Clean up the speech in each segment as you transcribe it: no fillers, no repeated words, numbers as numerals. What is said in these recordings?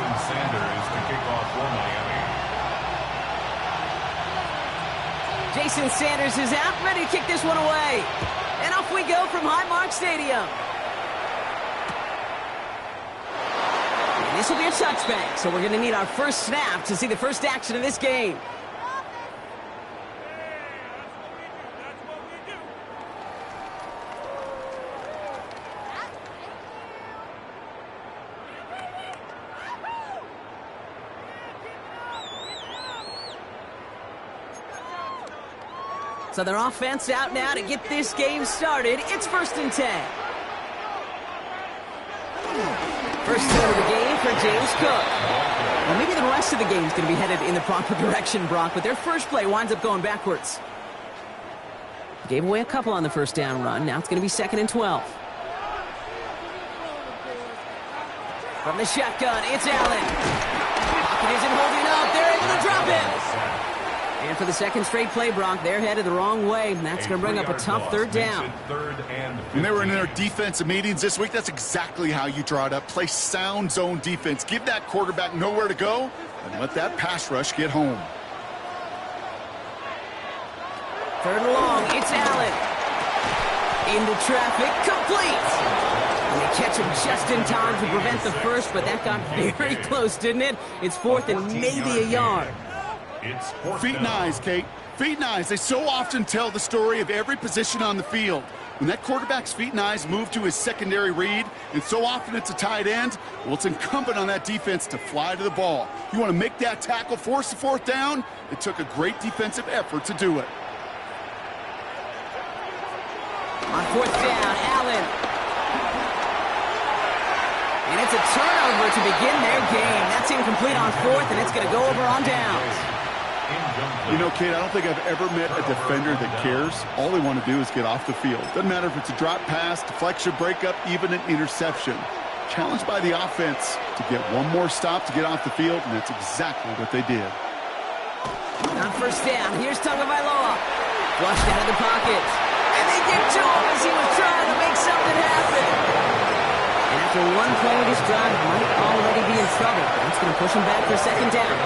Jason Sanders to kick off for Miami. Jason Sanders is out, ready to kick this one away. And off we go from Highmark Stadium. And this will be a touchback, so we're going to need our first snap to see the first action of this game. So their offense out now to get this game started. It's 1st and 10. First down of the game for James Cook. Well, maybe the rest of the game is going to be headed in the proper direction, Brock, but their first play winds up going backwards. Gave away a couple on the first down run. Now it's going to be 2nd and 12. From the shotgun, it's Allen. Pocket isn't holding up. They're able to drop it. And for the second straight play, Brock, they're headed the wrong way. And that's going to bring up a tough third down. When they were in their defensive meetings this week, that's exactly how you draw it up. Play sound zone defense. Give that quarterback nowhere to go and let that pass rush get home. 3rd and long, it's Allen. Into traffic, complete. And they catch him just in time to prevent the first, but that got very close, didn't it? It's 4th and maybe a yard. Feet and eyes, Kate. Feet and eyes. They so often tell the story of every position on the field. When that quarterback's feet and eyes move to his secondary read, and so often it's a tight end, well, it's incumbent on that defense to fly to the ball. You want to make that tackle, force the 4th down? It took a great defensive effort to do it. On 4th down, Allen. And it's a turnover to begin their game. That's incomplete on 4th, and it's going to go over on downs. You know, Kate, I don't think I've ever met a defender that cares. All they want to do is get off the field. Doesn't matter if it's a drop pass, deflection, breakup, even an interception. Challenged by the offense to get one more stop to get off the field, and that's exactly what they did. On 1st down, here's Tagovailoa. Flushed out of the pocket. And they get to him as he was trying to make something happen. And after one play of this drive, might already be in trouble. That's going to push him back for 2nd down.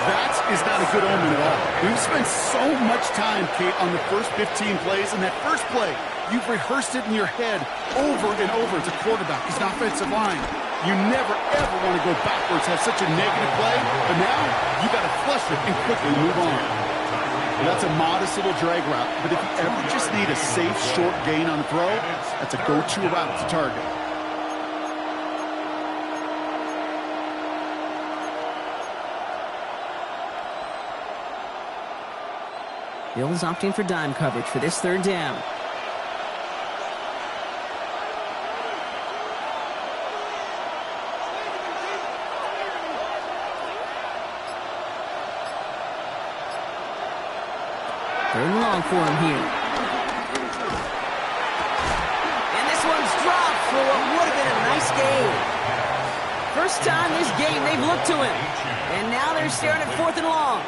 That is not a good omen at all. We've spent so much time, Kate, on the first 15 plays, and that first play, you've rehearsed it in your head over and over as a quarterback, as an offensive line. You never, ever want to go backwards, have such a negative play, but now you got to flush it and quickly move on. Well, that's a modest little drag route, but if you ever just need a safe, short gain on a throw, that's a go-to route to target. Bills opting for dime coverage for this 3rd down. Third and long for him here. And this one's dropped for what would have been a nice game. First time this game they've looked to him. And now they're staring at 4th and long.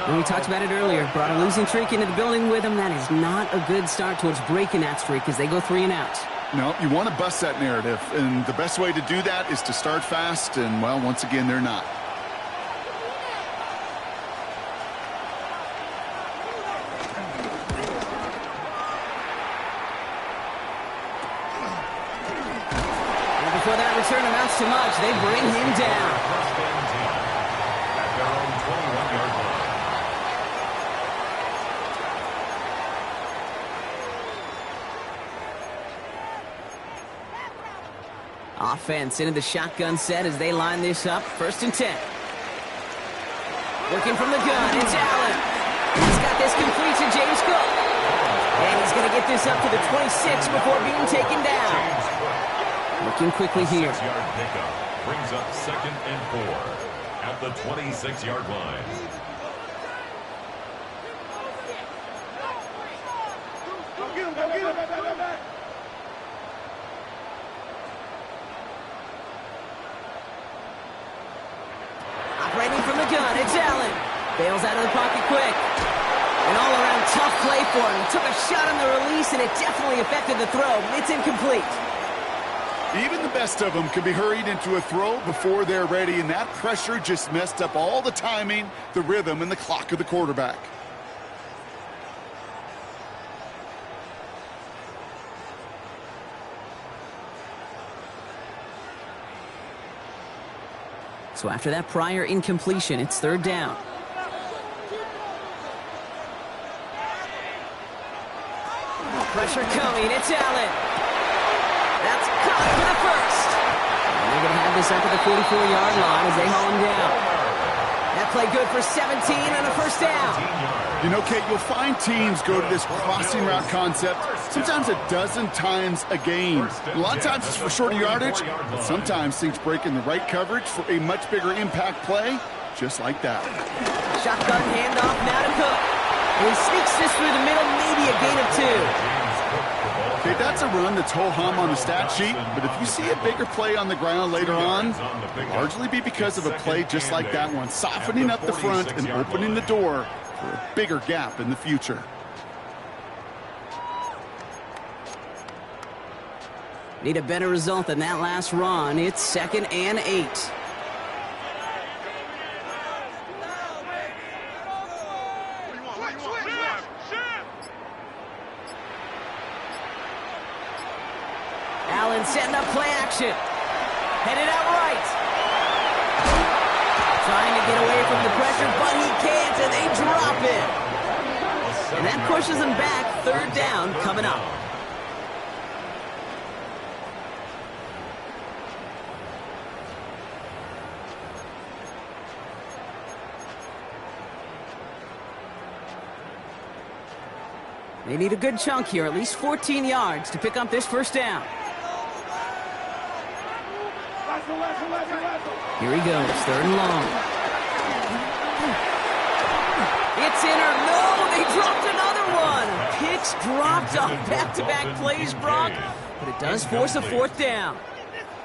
And we talked about it earlier. Brought a losing streak into the building with them. That is not a good start towards breaking that streak as they go 3 and out. No, you want to bust that narrative. And the best way to do that is to start fast. And, well, once again, they're not. And before that return amounts to much, they bring him down. Offense into the shotgun set as they line this up. 1st and 10. Working from the gun, it's Allen. He's got this complete to James Cook. And he's going to get this up to the 26 before being taken down. Looking quickly here. 6-yard pickup brings up 2nd and 4 at the 26-yard line. Operating from the gun, it's Allen. Bails out of the pocket quick. An all-around tough play for him. He took a shot on the release, and it definitely affected the throw. It's incomplete. Even the best of them can be hurried into a throw before they're ready, and that pressure just messed up all the timing, the rhythm, and the clock of the quarterback. So after that prior incompletion, it's third down. Pressure coming. It's Allen. That's caught for the first. And they're going to have this up at the 44-yard line as they haul him down. That play good for 17 and a first down. You know, Kate, you'll find teams go to this crossing route concept sometimes a dozen times a game. A lot of times it's for shorter yardage, but sometimes things break in the right coverage for a much bigger impact play, just like that. Shotgun handoff now to Cook. And he sneaks this through the middle, maybe a gain of 2. Okay, that's a run that's ho-hum on the stat sheet, but if you see a bigger play on the ground later on, it'll largely be because of a play just like that one, softening up the front and opening the door for a bigger gap in the future. Need a better result than that last run. It's 2nd and 8. Allen setting up play action. Headed out right. Trying to get away from the pressure, but he can't, and they drop it. And that pushes him back. Third down coming up. They need a good chunk here, at least 14 yards to pick up this first down. Here he goes, 3rd and long. It's in or no, they dropped another one. Picks dropped on back-to-back plays, Brock, but it does force a 4th down.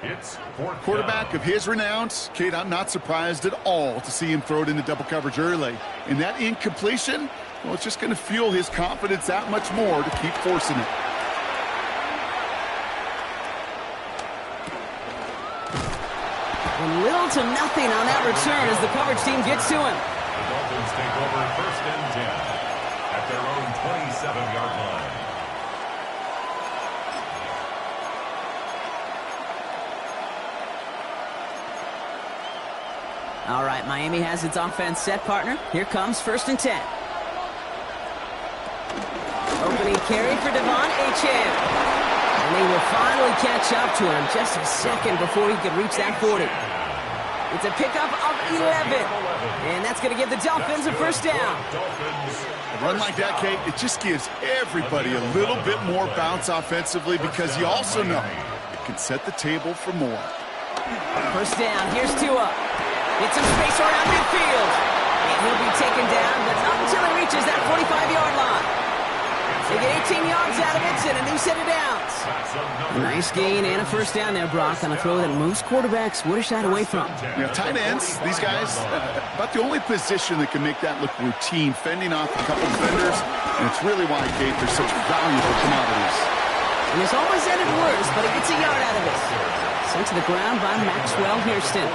It's Quarterback of his renown, Kate, I'm not surprised at all to see him throw it into double coverage early. And that incompletion, well, it's just going to fuel his confidence that much more to keep forcing it. And little to nothing on that return as the coverage team gets to him. The Dolphins take over 1st and 10 at their own 27-yard line. All right, Miami has its offense set, partner. Here comes 1st and 10. Opening carry for Devon Achane. And they will finally catch up to him just a second before he could reach that 40. It's a pickup of 11. And that's going to give the Dolphins a first down. A run like that, Kate, it just gives everybody a little bit more bounce offensively because you also know it can set the table for more. First down, here's Tua. Get some space around midfield. And he'll be taken down, but not until he reaches that 45-yard line. They get 18 yards out of it and a new set of downs. A nice gain and a first down there, Brock, on a throw that most quarterbacks would have shied away from. Yeah, tight ends, these guys, about the only position that can make that look routine, fending off a couple defenders, and it's really why, Kate, they're such valuable commodities. And this almost ended worse, but he gets a yard out of it. Sent to the ground by Maxwell Hairston.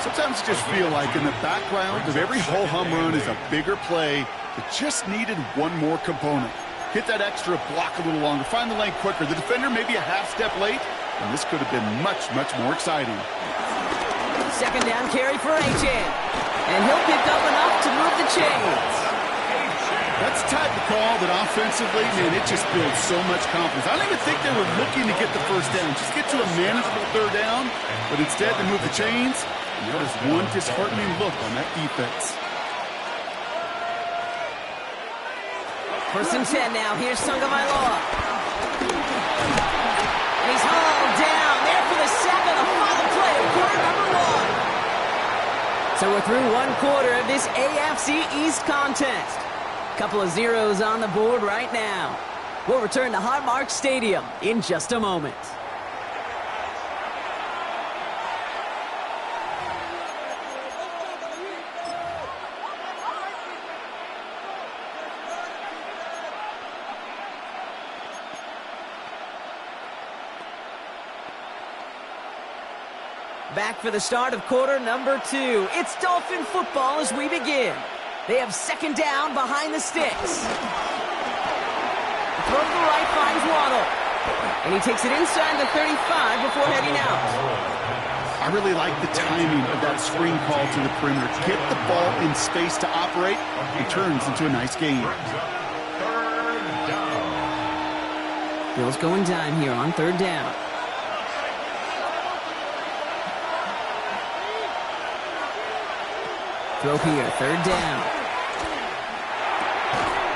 Sometimes you just feel like in the background of every ho-hum run is a bigger play that just needed one more component. Hit that extra block a little longer, find the lane quicker. The defender maybe a half step late, and this could have been much, much more exciting. 2nd down carry for Achane. And he'll pick up enough to move the chains. That's the type of call that offensively, man, it just builds so much confidence. I don't even think they were looking to get the first down. Just get to a manageable 3rd down, but instead they move the chains. And that is one disheartening look on that defense. 1st and 10 now. Here's Tagovailoa. And he's hauled down there for the sack on the final play of quarter number 1. So we're through one quarter of this AFC East contest. Couple of zeros on the board right now. We'll return to Highmark Stadium in just a moment. Back for the start of quarter number 2. It's Dolphin football as we begin. They have second down behind the sticks. Throw to the right finds Waddle. And he takes it inside the 35 before heading out. I really like the timing of that screen call to the perimeter. Get the ball in space to operate. It turns into a nice game. Bills going dime here on third down. Throw here, third down.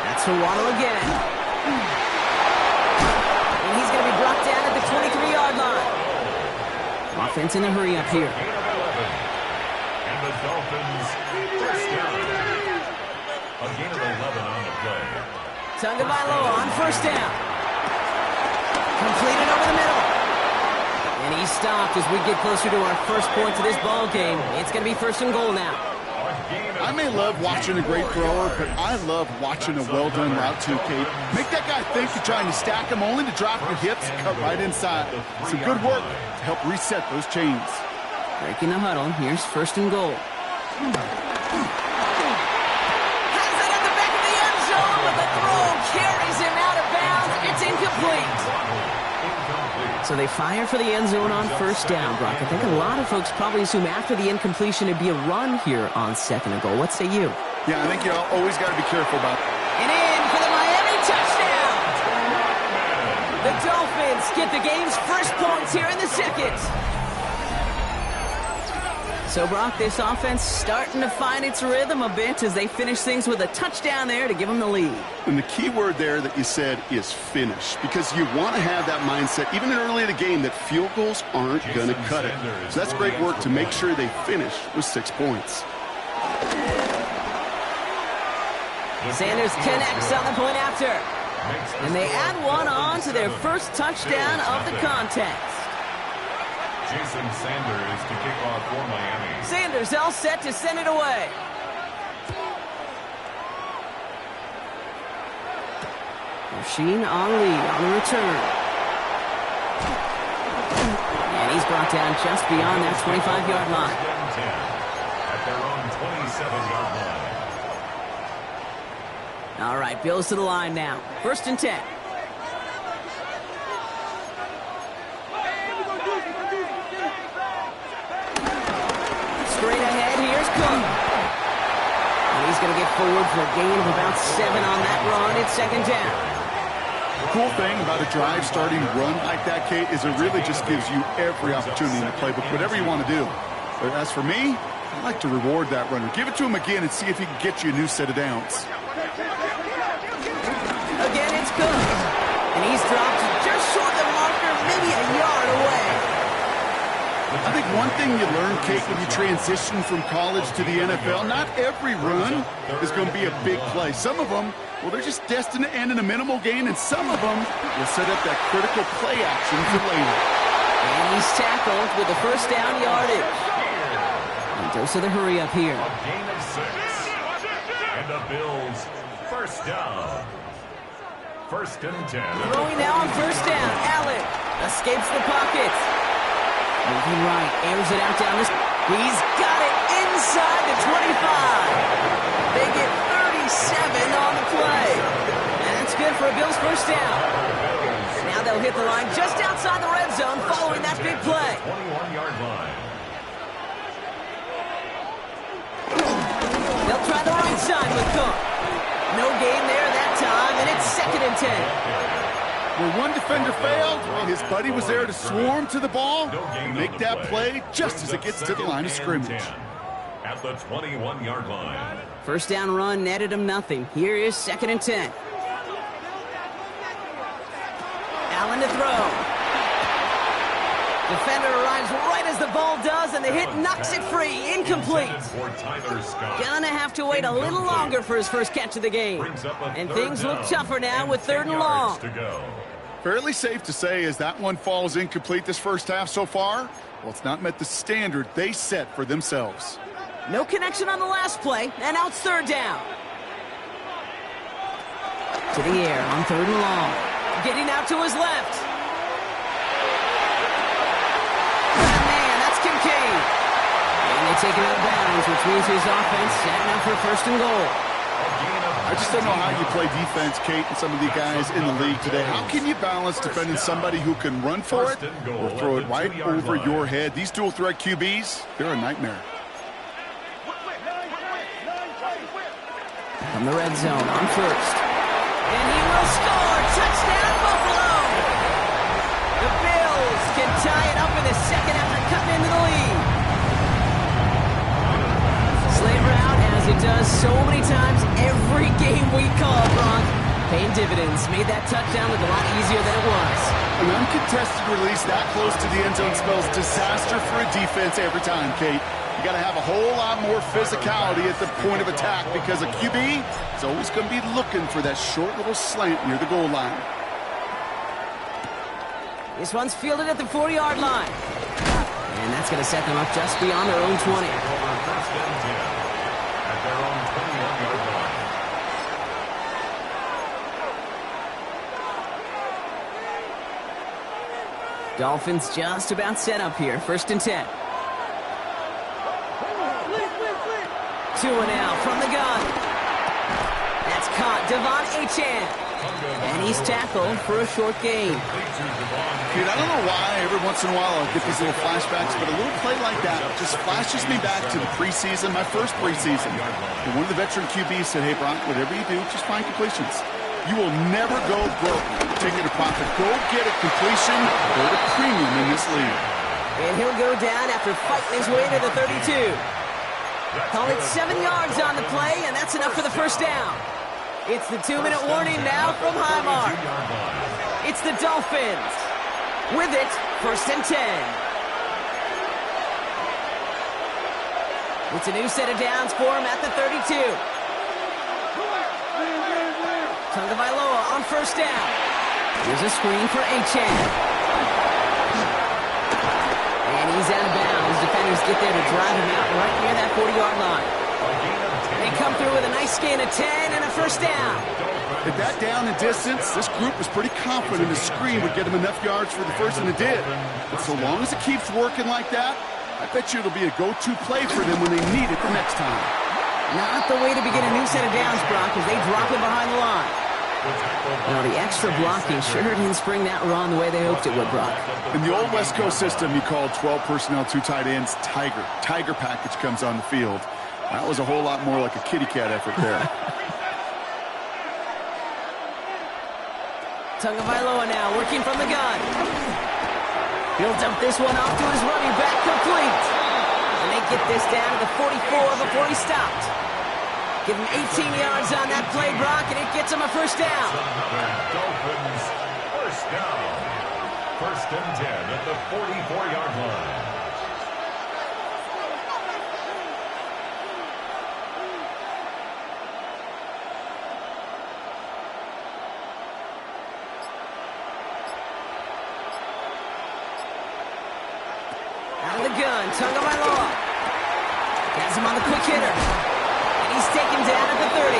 That's for Waddle again. And he's going to be brought down at the 23-yard line. Offense in a hurry up here. And the Dolphins first down. A gain of 11 on the play. Tagovailoa on first down. Completed over the middle. And he's stopped as we get closer to our first point to this ball game. It's going to be first and goal now. I may love watching a great thrower, but I love watching a well-done route too, Kate. Make that guy think you're trying to stack him only to drop your hips, cut right inside. Some good work to help reset those chains. Breaking the huddle. Here's first and goal. Has it at the back of the end zone, but the throw carries him out of bounds. It's incomplete. So they fire for the end zone on first down, Brock. I think a lot of folks probably assume after the incompletion it'd be a run here on second and goal. What say you? Yeah, I think you always got to be careful about it. And in for the Miami touchdown. The Dolphins get the game's first points here in the second. So, Brock, this offense starting to find its rhythm a bit as they finish things with a touchdown there to give them the lead. And the key word there that you said is finish, because you want to have that mindset, even early in the game, that field goals aren't going to cut it. So that's great work to make sure they finish with 6 points. Sanders connects on the point after. And they add one on to their first touchdown of the contest. Jason Sanders to kick off for Miami. Sanders all set to send it away. Rasheen Ali on the return. And he's brought down just beyond that 25-yard line. At their own 27-yard line. All right, Bills to the line now. First and 10. Straight ahead, here's Cook. And he's going to get forward for a gain of about 7 on that run. It's second down. The cool thing about a drive starting run like that, Kate, is it really just gives you every opportunity in the playbook, whatever you want to do. But as for me, I like to reward that runner. Give it to him again and see if he can get you a new set of downs. Again, it's Cook. And he's dropped just short of the marker, maybe a yard away. I think one thing you learn, Kate, when you transition from college to the NFL, not every run is going to be a big play. Some of them, well, they're just destined to end in a minimal gain, and some of them will set up that critical play action for later. And he's tackled with the first down yardage. And dose of the hurry up here. A gain of 6. And the Bills first down. First and 10. Throwing now on first down. Allen escapes the pocket. Moving right, airs it out down this. He's got it inside the 25. They get 37 on the play. And that's good for a Bills first down. Now they'll hit the line just outside the red zone following that big play. 21-yard line. They'll try the right side with Cook. No gain there that time, and it's second and 10. Where one defender failed, well, his buddy was there to swarm to the ball and make that play just as it gets to the line of scrimmage. At the 21-yard line. First down run netted him nothing. Here is second and 10. Allen to throw. Defender arrives right as the ball does, and the hit knocks it free. Incomplete. Gonna have to wait a little longer for his first catch of the game. And things look tougher now with third and long. Fairly safe to say as that one falls incomplete this first half so far, well, it's not met the standard they set for themselves. No connection on the last play, and now it's third down. To the air on third and long. Getting out to his left. And man, that's Kincaid. taken out of bounds, which means his offense setting up for first and goal. I just don't know how you play defense, Kate, and some of the guys in the league today. How can you balance defending somebody who can run for it or throw it right over your head? These dual threat QBs, they're a nightmare. From the red zone on first. And he will score! Touchdown, Buffalo! The Bills can tie it up in the second after cutting into the lead. Slaver out, as it does so many times every game we call, Bronk. Paying dividends. Made that touchdown look a lot easier than it was. An uncontested release that close to the end zone spells disaster for a defense every time, Kate. You got to have a whole lot more physicality at the point of attack because a QB is always going to be looking for that short little slant near the goal line. This one's fielded at the 40-yard line. And that's going to set them up just beyond their own 20. First and 10 at their own 21-yard line. Dolphins just about set up here. First and 10. Two and out from the gun. That's caught. Devon Achane. And he's tackled for a short gain. Dude, I don't know why every once in a while I'll get these little flashbacks, but a little play like that just flashes me back to the preseason, my first preseason. And one of the veteran QBs said, hey, Brock, whatever you do, just find completions. You will never go broke taking a profit. Go get a completion or a premium in this league. And he'll go down after fighting his way to the 32. Call it 7 yards on the play, and that's enough for the first down. It's the 2-minute warning now from Highmark. It's the Dolphins. With it, first and 10. It's a new set of downs for him at the 32. Tagovailoa on first down. Here's a screen for Achane. And he's out of bounds. Defenders get there to drive him out right near that 40-yard line. They come through with a nice gain of 10 and a first down. At that down and distance, this group was pretty confident the screen would get them enough yards for the first, and it did. But so long as it keeps working like that, I bet you it'll be a go-to play for them when they need it the next time. Not the way to begin a new set of downs, Brock, as they drop him behind the line. Now, the extra blocking sure didn't spring that run the way they hoped it would, Brock. In the old West Coast system, you called 12 personnel, 2 tight ends, Tiger. Tiger package comes on the field. That was a whole lot more like a kitty cat effort there. Tagovailoa now working from the gun. He'll dump this one off to his running back, complete. And they get this down to the 44 before he stopped. Give him 18 yards on that play, Brock, and it gets him a first down. Dolphins first down. First and 10 at the 44-yard line. Out of the gun, Tagovailoa. Has him on the quick hitter. And he's taken down at the 30.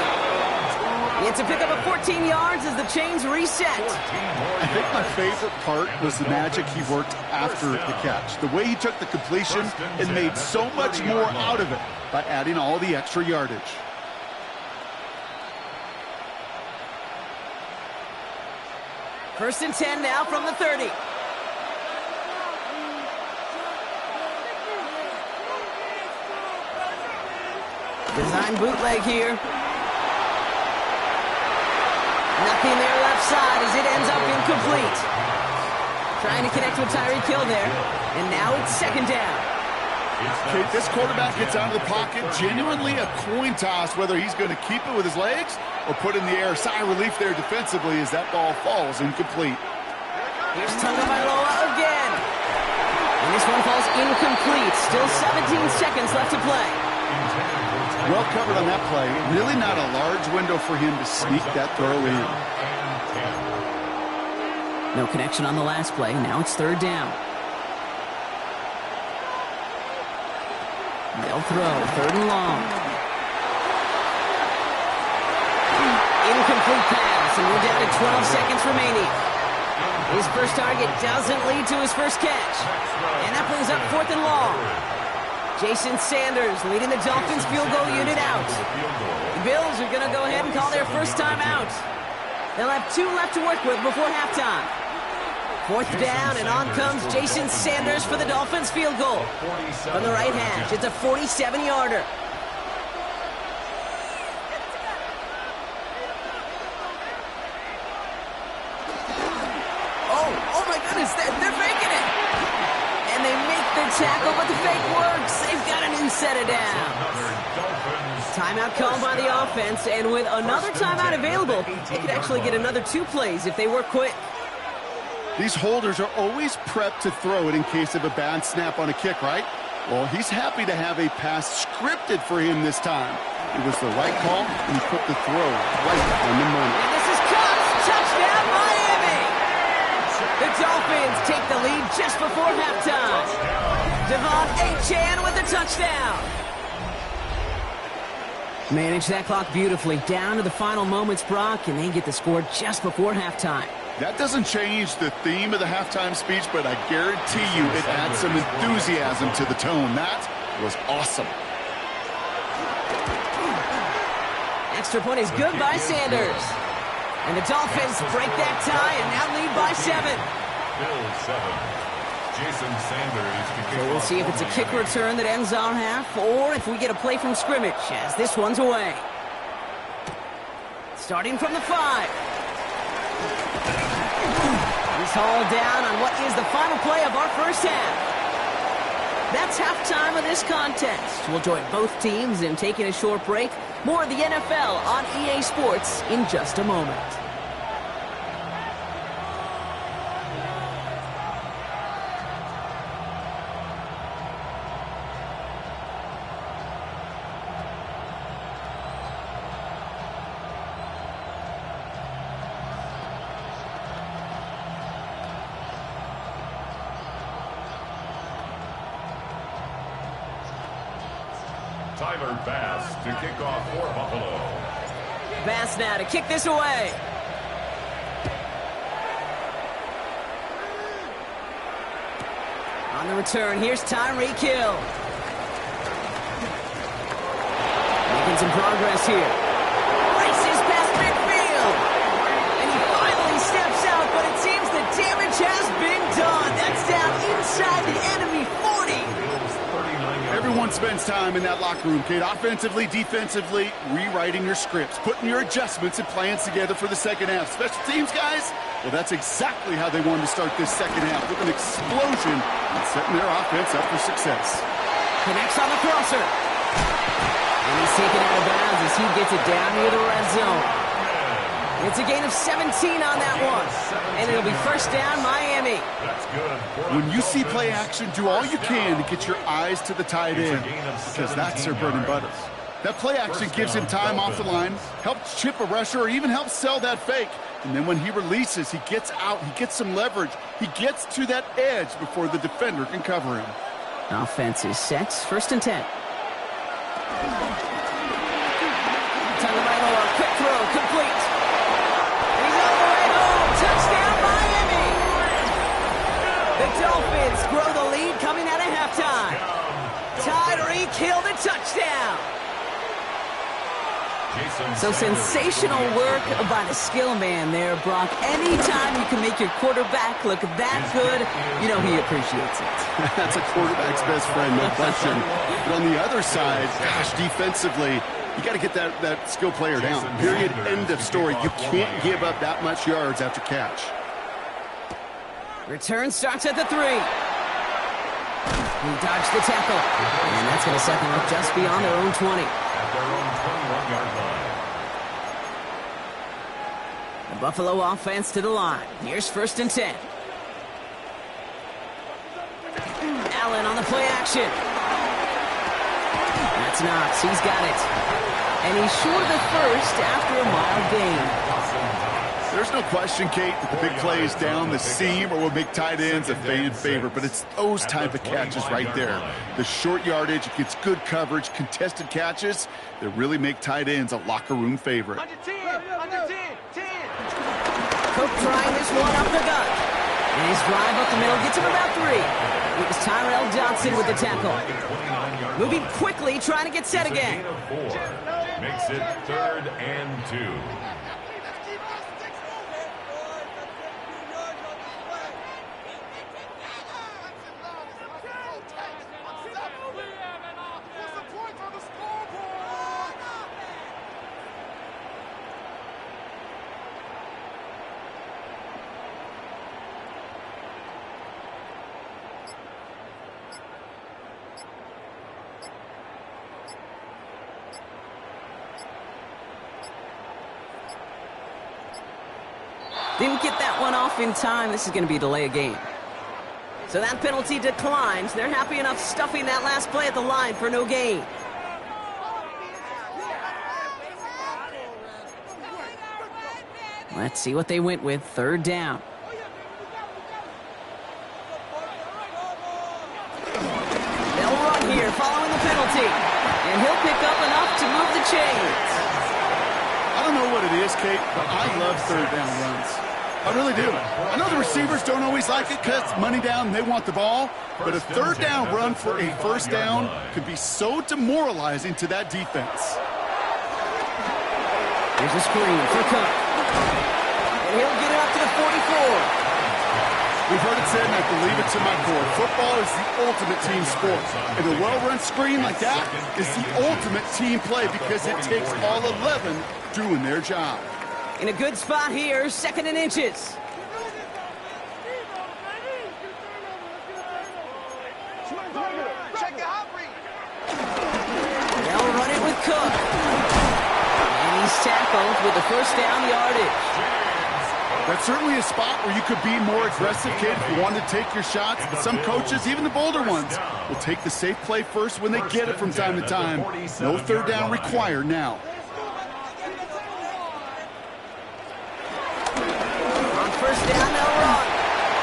It's a pickup of 14 yards as the chains reset. I think my favorite part was the magic he worked after the catch. The way he took the completion and made so much more out of it by adding all the extra yardage. First and 10 now from the 30. Design bootleg here. Nothing there left side as it ends up incomplete. Trying to connect with Tyreek Hill there. And now it's second down. Okay, this quarterback gets out of the pocket. Genuinely a coin toss whether he's going to keep it with his legs or put in the air. Sigh of relief there defensively as that ball falls incomplete. Here's Tagovailoa again. And this one falls incomplete. Still 17 seconds left to play. Well covered on that play. Really not a large window for him to sneak that throw in. No connection on the last play. Now it's third down. They'll throw. Third and long. Incomplete pass, and we're down to 12 seconds remaining. His first target doesn't lead to his first catch. And that brings up fourth and long. Jason Sanders leading the Dolphins field goal unit out. The Bills are going to go ahead and call their first time out. They'll have 2 left to work with before halftime. 4th down, and on comes Jason Sanders for the Dolphins field goal. From the right hash, it's a 47-yarder. Oh my goodness, they're faking it. And they make the tackle, but the fake works. They've got a new set of downs. Timeout called by the offense, and with another timeout available, they could actually get another 2 plays if they work quick. These holders are always prepped to throw it in case of a bad snap on a kick, right? Well, he's happy to have a pass scripted for him this time. It was the right call, and he put the throw right on the money. And this is caught. Touchdown, Miami! The Dolphins take the lead just before halftime. Devon Achane with the touchdown. Manage that clock beautifully. Down to the final moments, Brock, and they get the score just before halftime. That doesn't change the theme of the halftime speech, but I guarantee you it adds some enthusiasm to the tone. That was awesome. Extra point is good by Sanders. And the Dolphins break that tie and now lead by 7. Bills 7. Jason Sanders. So we'll see if it's a kick return that ends our half, or if we get a play from scrimmage as this one's away. Starting from the 5. He's hauled down on what is the final play of our first half. That's halftime of this contest. We'll join both teams in taking a short break. More of the NFL on EA Sports in just a moment. Tyler Bass to kick off for Buffalo. Bass now to kick this away. On the return, here's Tyreek Hill. Making some progress here. Races past midfield. And he finally steps out, but it seems the damage has been done. That's down inside the enemy 40. Everyone spends time in that locker room, Kate. Offensively, defensively, rewriting your scripts, putting your adjustments and plans together for the second half. Special teams, guys, well, that's exactly how they wanted to start this second half, with an explosion and setting their offense up for success. Connects on the crosser. And he's taken out of bounds as he gets it down near the red zone. It's a gain of 17 on that one. And it'll be first down, Miami. That's good. When you see play action, do all you can to get your eyes to the tight end, because that's their bread and butter. That play action gives him time off the line, helps chip a rusher, or even helps sell that fake. And then when he releases, he gets out, he gets some leverage. He gets to that edge before the defender can cover him. Offense is set. First and 10. Tagovailoa, quick throw, complete. He's on the way home. Touchdown, Miami. The Dolphins grow the lead coming out of halftime. Tyreek Hill the touchdown. So sensational work by the skill man there, Brock. Anytime you can make your quarterback look that good, you know he appreciates it. That's a quarterback's best friend, no question. But on the other side, gosh, defensively, you got to get that skill player down. Period, end of story. You can't give up that much yards after catch. Return starts at the 3. He dodged the tackle. And that's going to set them up just beyond their own 20. At their own 21-yard line. The Buffalo offense to the line. Here's first and 10. Allen on the play action. That's Knox. He's got it. And he's short of the first after a mild gain. There's no question, Kate, that the big plays down the seam or will make tight ends a fan favorite, but it's those type of catches right there. The short yardage, it gets good coverage, contested catches that really make tight ends a locker room favorite. Cook trying this one up the gut. And his drive up the middle gets him about 3. It was Tyrell Johnson with the tackle. Moving quickly, trying to get set again. Makes it 3rd and 2. Didn't get that one off in time. This is going to be a delay of game. So that penalty declines. They're happy enough stuffing that last play at the line for no gain. Let's see what they went with. 3rd down. They'll run here following the penalty. And he'll pick up enough to move the chains. I don't know what it is, Kate, but I love 3rd down runs. I really do. I know the receivers don't always like it because money down and they want the ball, but a 3rd down run for a 1st down could be so demoralizing to that defense. Here's a screen for Cook. And he'll get it up to the 44. We've heard it said, and I believe it to my core, football is the ultimate team sport. And a well-run screen like that is the ultimate team play because it takes all 11 doing their job. In a good spot here, 2nd and inches. They'll run it with Cook. And he's tackled with the 1st down yardage. That's certainly a spot where you could be more aggressive, kid, if you wanted to take your shots. But some coaches, even the bolder ones, will take the safe play first when they get it from time to time. No 3rd down required now. On 1st down, they'll run.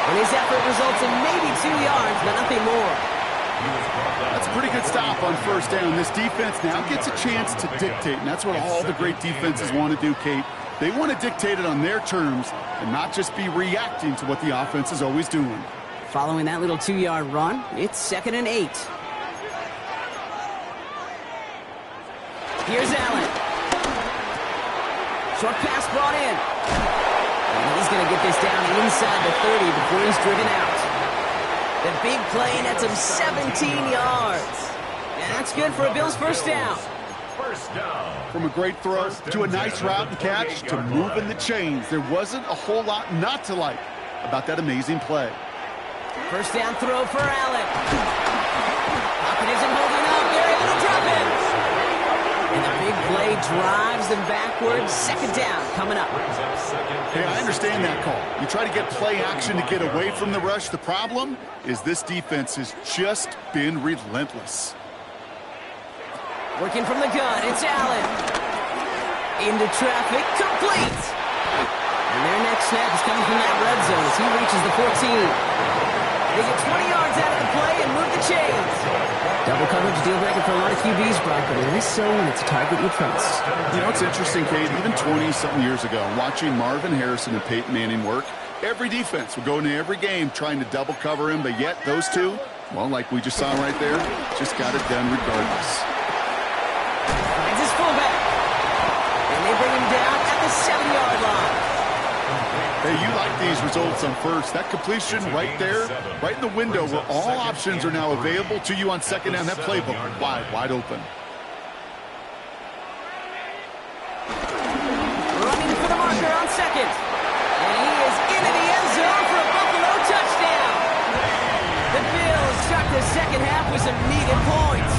And his effort results in maybe 2 yards, but nothing more. That's a pretty good stop on 1st down. This defense now gets a chance to dictate, and that's what all the great defenses want to do, Kate. They want to dictate it on their terms and not just be reacting to what the offense is always doing. Following that little 2-yard run, it's 2nd and 8. Here's Allen. Short pass brought in. And he's going to get this down inside the 30 before he's driven out. The big play nets him 17 yards. And that's good for a Bills 1st down. From a great throw to a nice route and catch to moving the chains, there wasn't a whole lot not to like about that amazing play. 1st down throw for Allen. Pocket isn't holding up. They're able to drop it. And the big play drives them backwards. 2nd down coming up. Hey, I understand that call. You try to get play action to get away from the rush. The problem is this defense has just been relentless. Working from the gun, it's Allen. Into traffic, complete. And their next snap is coming from that red zone as he reaches the 14. They get 20 yards out of the play and move the chains. Double coverage deal breaker for a lot of QBs, Brock, but it is so when it's a target you trust. You know, it's interesting, Kate, even 20-something years ago, watching Marvin Harrison and Peyton Manning work, every defense would go into every game trying to double cover him, but yet those two, well, like we just saw right there, just got it done regardless. Finds his fullback. And they bring him down at the 7-yard line. Hey, you like these results on first. That completion right there, right in the window where all options are now available to you on 2nd down. That playbook wide open. Running for the marker on 2nd. And he is into the end zone for a Buffalo touchdown. The Bills start the 2nd half with some needed points.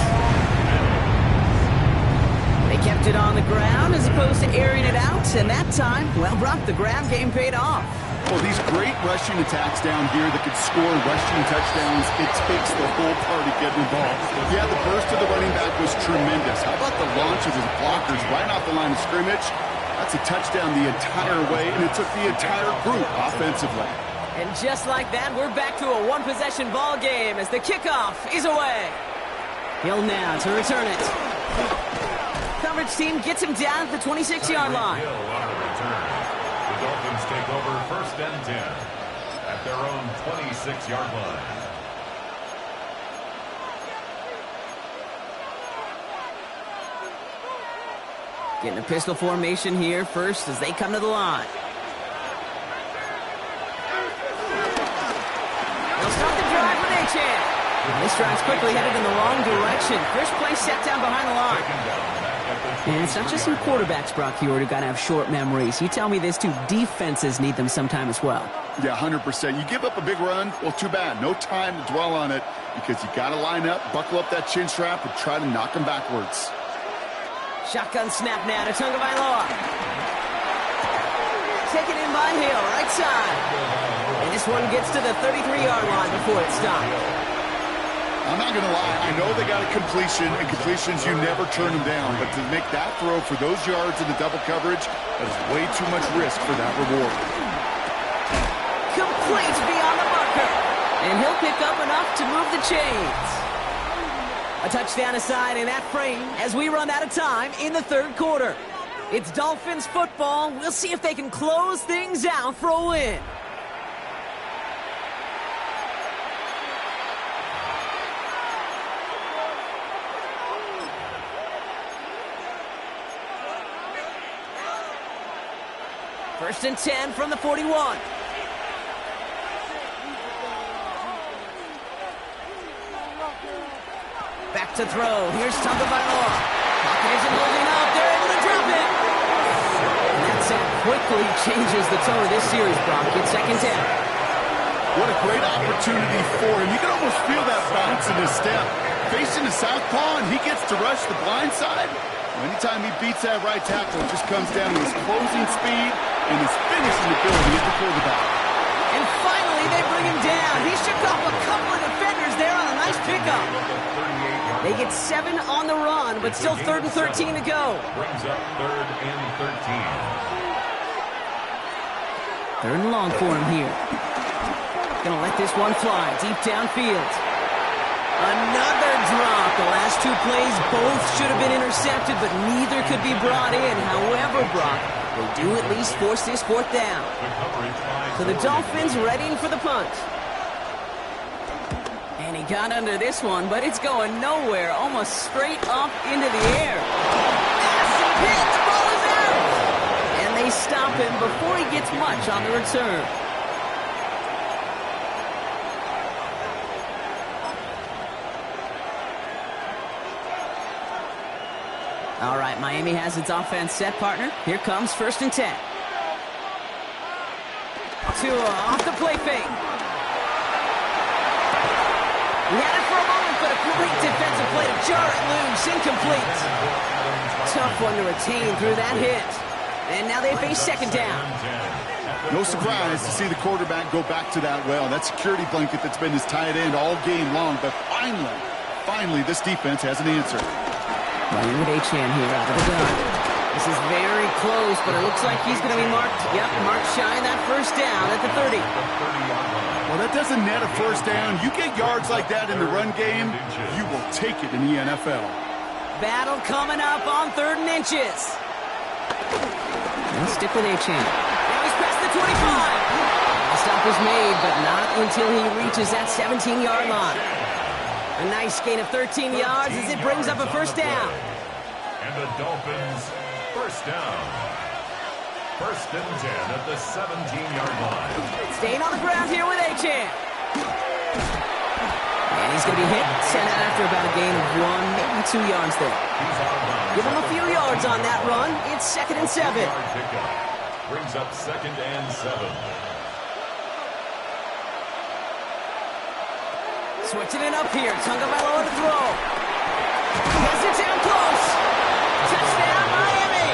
They kept it on the ground as opposed to airing it out, and that time, well, Brock, the ground game paid off. Well, these great rushing attacks down here that could score rushing touchdowns, it takes the whole party getting involved. Yeah, the burst of the running back was tremendous. How about the launch of his blockers right off the line of scrimmage? That's a touchdown the entire way, and it took the entire group offensively. And just like that, we're back to a one-possession ball game as the kickoff is away. Hill now to return it. Coverage team gets him down at the 26-yard line. Hill on the return. The Dolphins take over 1st and 10 at their own 26-yard line. Getting a pistol formation here first as they come to the line. They'll start the drive with Achane. This drive's quickly headed in the wrong direction. First play set down behind the line. And it's not just some quarterbacks, Brock Huard, who got to have short memories. You tell me this too, defenses need them sometime as well. Yeah, 100%. You give up a big run, well, too bad. No time to dwell on it because you got to line up, buckle up that chin strap, and try to knock them backwards. Shotgun snap now to Tagovailoa. Taken in by Hill, right side. And this one gets to the 33-yard line before it stopped. I'm not going to lie. I know they got a completion, and completions, you never turn them down. But to make that throw for those yards in the double coverage, that is way too much risk for that reward. Complete beyond the marker. And he'll pick up enough to move the chains. A touchdown aside in that frame as we run out of time in the third quarter. It's Dolphins football. We'll see if they can close things out for a win. First and 10 from the 41. Back to throw. Here's Tagovailoa. Pocket isn't holding up. They're able to drop it. And that sack quickly changes the tone of this series, Brock. It's second down. What a great opportunity for him. You can almost feel that bounce in his step. Facing the southpaw, and he gets to rush the blind side. Anytime he beats that right tackle, it just comes down to his closing speed and his finishing ability at the quarterback. And finally, they bring him down. He shook off a couple of defenders there on a nice pickup. They get 7 on the run, but still 3rd and 13 to go. Brings up 3rd and 13. 3rd and long for him here. Gonna let this one fly deep downfield. Another drop. The last 2 plays both should have been intercepted, but neither could be brought in. However, Brock, they do at least force this 4th down. So the Dolphins readying for the punt. And he got under this one, but it's going nowhere. Almost straight up into the air. Massive hit. The ball is out. And they stop him before he gets much on the return. All right, Miami has its offense set, partner. Here comes 1st and 10. Tua off the play fake. He had it for a moment, but a great defensive play to jar it loose. Incomplete. Tough one to retain through that hit. And now they face 2nd down. No surprise to see the quarterback go back to that well. That security blanket that's been his tight end all game long. But finally, this defense has an answer. Running with Achane here out of the gun. This is very close, but it looks like he's going to be marked. Yep, marked shy of that 1st down at the 30. Well, that doesn't net a 1st down. You get yards like that in the run game, you will take it in the NFL. Battle coming up on 3rd and inches. Let's stick with Achane. Now he's past the 25. The stop is made, but not until he reaches that 17-yard line. A nice gain of 13 yards as it brings up a 1st down. And the Dolphins, 1st down. 1st and 10 at the 17-yard line. Staying on the ground here with Achane. And he's going to be hit, sent out after about a gain of 1, maybe 2 yards there. Give him a few yards on that run. It's 2nd and 7. Brings up 2nd and 7. Switching it up here. Tagovailoa to throw. Has it down close. Touchdown, Miami.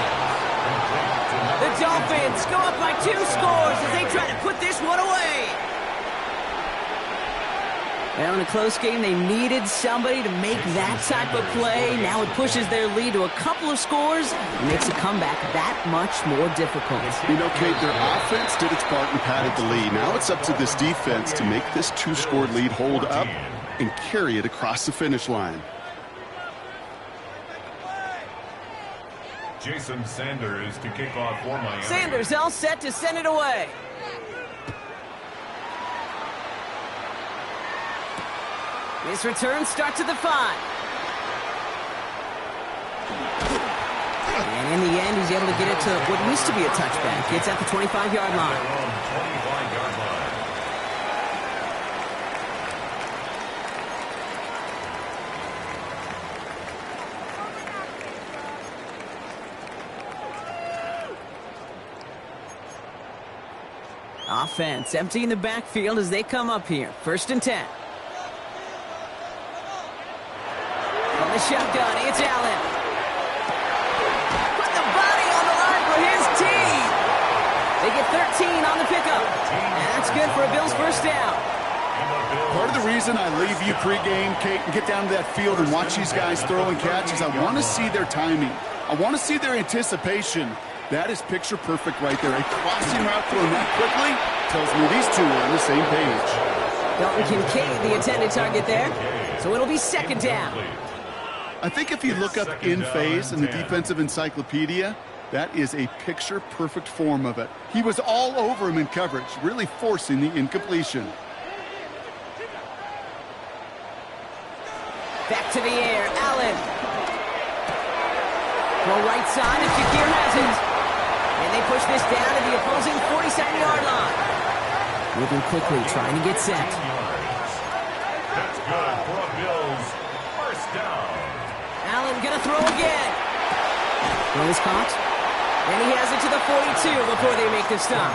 The Dolphins go up by 2 scores as they try to put this one away. Well, in a close game, they needed somebody to make that type of play. Now it pushes their lead to a couple of scores and makes a comeback that much more difficult. You know, Kate, their offense did its part and padded the lead. Now it's up to this defense to make this 2-score lead hold up and carry it across the finish line. Jason Sanders to kick off for Miami. Sanders all set to send it away. This return starts at the 5. And In the end, he's able to get it to what used to be a touchback. It's at the 25-yard line. 25-yard line. Offense emptying the backfield as they come up here. 1st and 10. From the shotgun, it's Allen. Put the body on the line for his team. They get 13 on the pickup. And that's good for a Bills 1st down. Part of the reason I leave you pregame, Kate, and get down to that field and watch these guys throw and catch is I want to see their timing. I want to see their anticipation. That is picture perfect right there. A crossing route thrown that quickly tells me these two are on the same page. Dalton Kincaid, the intended target there. So it'll be 2nd down. I think if you look up in phase in the defensive encyclopedia, that is a picture perfect form of it. He was all over him in coverage, really forcing the incompletion. Back to the air, Allen. Throw right side, and Shakir has it. And they push this down to the opposing 47-yard line. Moving quickly, trying to get set. That's good for a Bills 1st down. Allen gonna throw again. Throw is caught. And he has it to the 42 before they make the stop.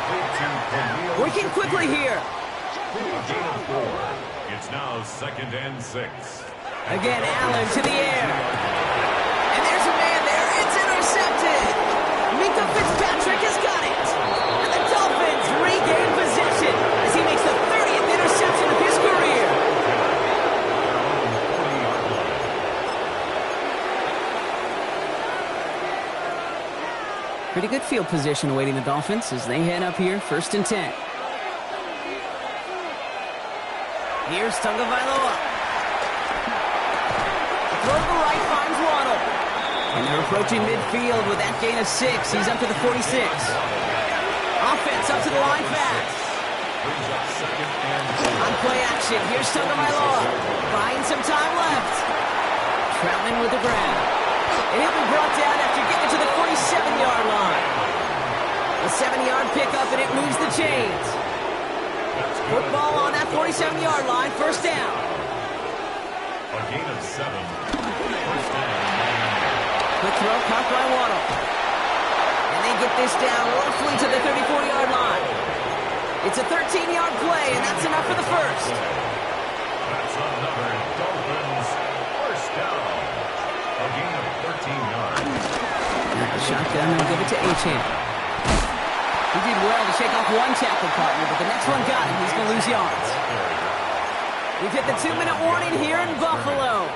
Working quickly here. A gain of 4. It's now 2nd and 6. Again, Allen to the air. And there's a man there. It's intercepted. Minka Fitzpatrick has got it. And the Dolphins regain possession as he makes the 30th interception of his career. Pretty good field position awaiting the Dolphins as they head up here, 1st and 10. Here's Tagovailoa. Throw to the right, finds Waddle. And they're approaching midfield with that gain of 6. He's up to the 46. Offense up to the line fast. On play action, here's Tagovailoa. Buying some time left. Troutman with the grab. And he'll be brought down after getting to the 47-yard line. A 7-yard pickup, and it moves the chains. Football on that 47-yard line, 1st down. A gain of 7. 1st down. Quick throw, caught by Waddle. And they get this down roughly to the 34-yard line. It's a 13-yard play, and that's enough for the 1st. That's another Dolphins 1st down. A gain of 13 yards. At the shotgun, they'll give it to Achane. He did well to shake off one tackle partner, but the next one got him. He's going to lose yards. We've hit the 2-minute warning here in Buffalo.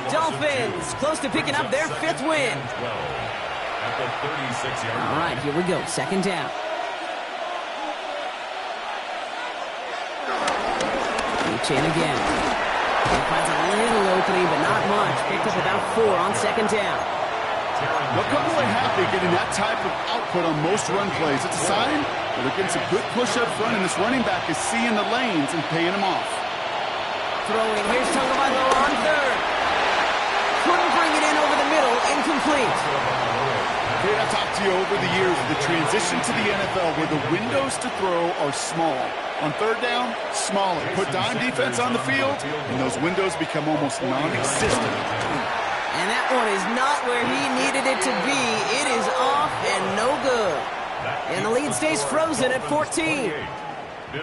Dolphins close to picking up their 5th win. At the 36-yard line. All right, here we go. 2nd down. Achane again. He finds a little opening, but not much. Picked up about 4 on 2nd down. Look, I'm really happy getting that type of output on most run plays. It's a sign that they're getting some good push up front, and this running back is seeing the lanes and paying them off. Throwing, here's Tagovailoa on 3rd. Couldn't bring it in over the middle, incomplete. Kate, I've talked to you over the years of the transition to the NFL where the windows to throw are small. On 3rd down, smaller. Put dime defense on the field, and those windows become almost non-existent. And that one is not where he needed it to be. It is off and no good. And the lead stays frozen at 14.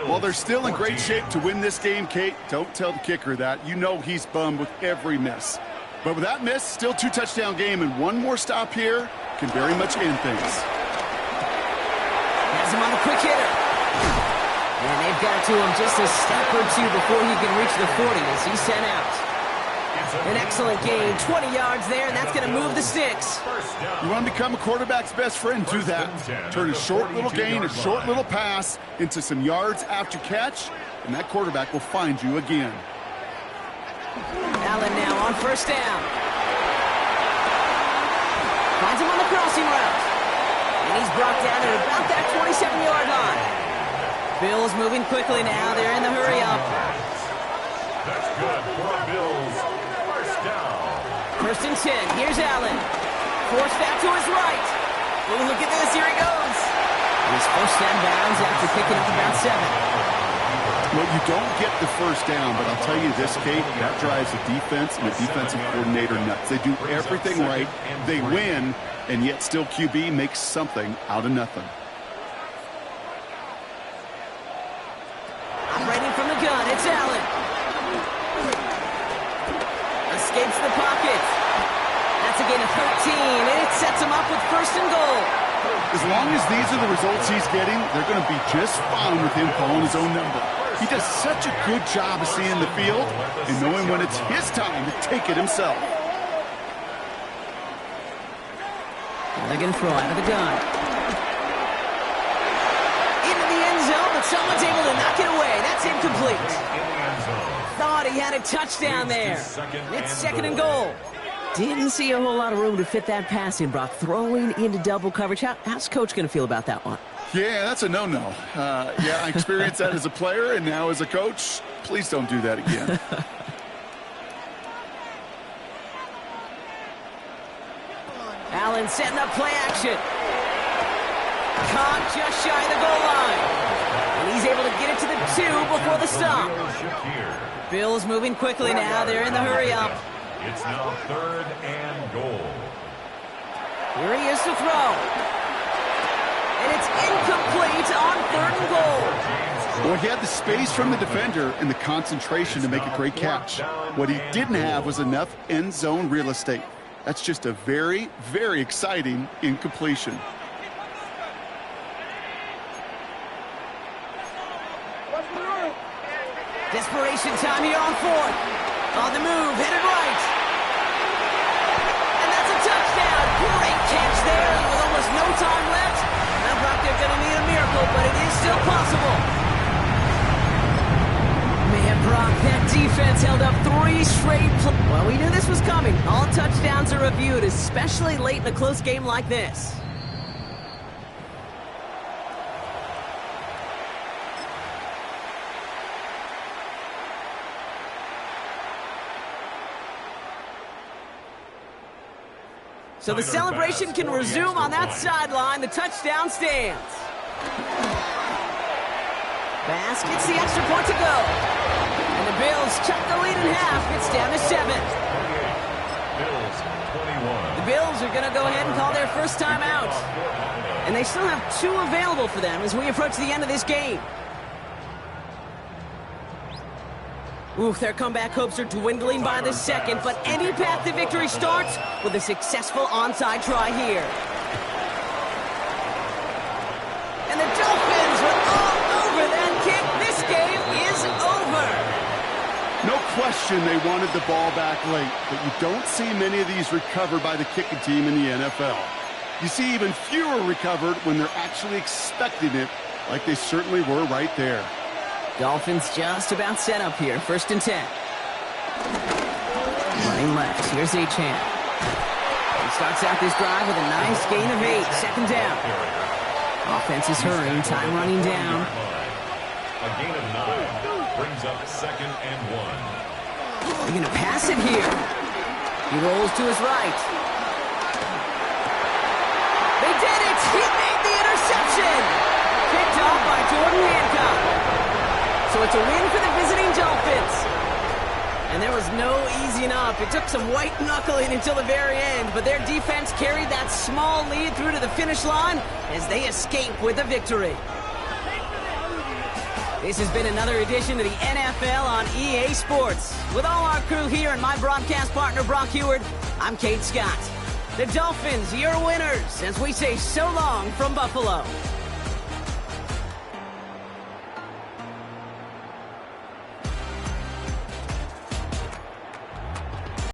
Well, they're still in great shape to win this game, Kate. Don't tell the kicker that. You know he's bummed with every miss. But with that miss, still 2-touchdown game, and one more stop here can very much end things. Has him on a quick hitter. And they've got to him just a step or 2 before he can reach the 40 as he's sent out. An excellent gain, 20 yards there, and that's going to move the sticks. You want to become a quarterback's best friend, do that. Turn a short little gain, a short little pass into some yards after catch, and that quarterback will find you again. Allen now on 1st down. Finds him on the crossing route. And he's brought down at about that 27-yard line. Bills moving quickly now. They're in the hurry up. That's good for a Bills 1st down. 1st and 10. Here's Allen. forced that to his right. Oh, look at this. Here he goes. His first down bounds after picking up about 7. Well, you don't get the first down, but I'll tell you this, Kate, that drives the defense and the defensive coordinator nuts. They do everything right. They win, and yet still QB makes something out of nothing. Operating from the gun, it's Allen. Escapes the pocket. That's a gain of 13, and it sets him up with first and goal. As long as these are the results he's getting, they're going to be just fine with him calling his own number. He does such a good job of seeing the field and knowing when it's his time to take it himself. They're going to throw out of the gun. Into the end zone, but someone's able to knock it away. That's incomplete. Thought he had a touchdown there. It's second and goal. Didn't see a whole lot of room to fit that pass in, Brock. Throwing into double coverage. How's Coach going to feel about that one? Yeah, that's a no-no. Yeah, I experienced that as a player, and now as a coach, please don't do that again. Allen setting up play action. Caught just shy of the goal line. And he's able to get it to the 2 before the stop. Bills moving quickly now. They're in the hurry-up. It's now third and goal. Here he is to throw. And it's incomplete on third and goal. Well, he had the space from the defender and the concentration to make a great catch. What he didn't have was enough end zone real estate. That's just a very, very exciting incompletion. Desperation time here on fourth. On the move, headed right. And that's a touchdown. Great catch there with almost no time left. Now, Brock, they're going to need a miracle, but it is still possible. Man, Brock, that defense held up 3 straight plays. Well, we knew this was coming. All touchdowns are reviewed, especially late in a close game like this. So the celebration can resume on that sideline. The touchdown stands. Bass gets the extra point to go. And the Bills cut the lead in half. It's down to 7. Bills 21. The Bills are going to go ahead and call their first time out. And they still have 2 available for them as we approach the end of this game. Oof, their comeback hopes are dwindling by the second, but any path to victory starts with a successful onside try here. And the Dolphins were all over that kick. This game is over. No question they wanted the ball back late, but you don't see many of these recovered by the kicking team in the NFL. You see even fewer recovered when they're actually expecting it, like they certainly were right there. Dolphins just about set up here. First and 10. Running left. Here's Achane. He starts out this drive with a nice gain of 8. Second down. Offense is hurrying. Time running down. A gain of 9 brings up second and 1. They're going to pass it here. He rolls to his right. They did it! He made the interception! Picked off by Jordan Hancock. So it's a win for the visiting Dolphins. And there was no easing up. It took some white knuckling until the very end, but their defense carried that small lead through to the finish line as they escape with a victory. This has been another edition of the NFL on EA Sports. With all our crew here and my broadcast partner, Brock Heward, I'm Kate Scott. The Dolphins, your winners, as we say so long from Buffalo.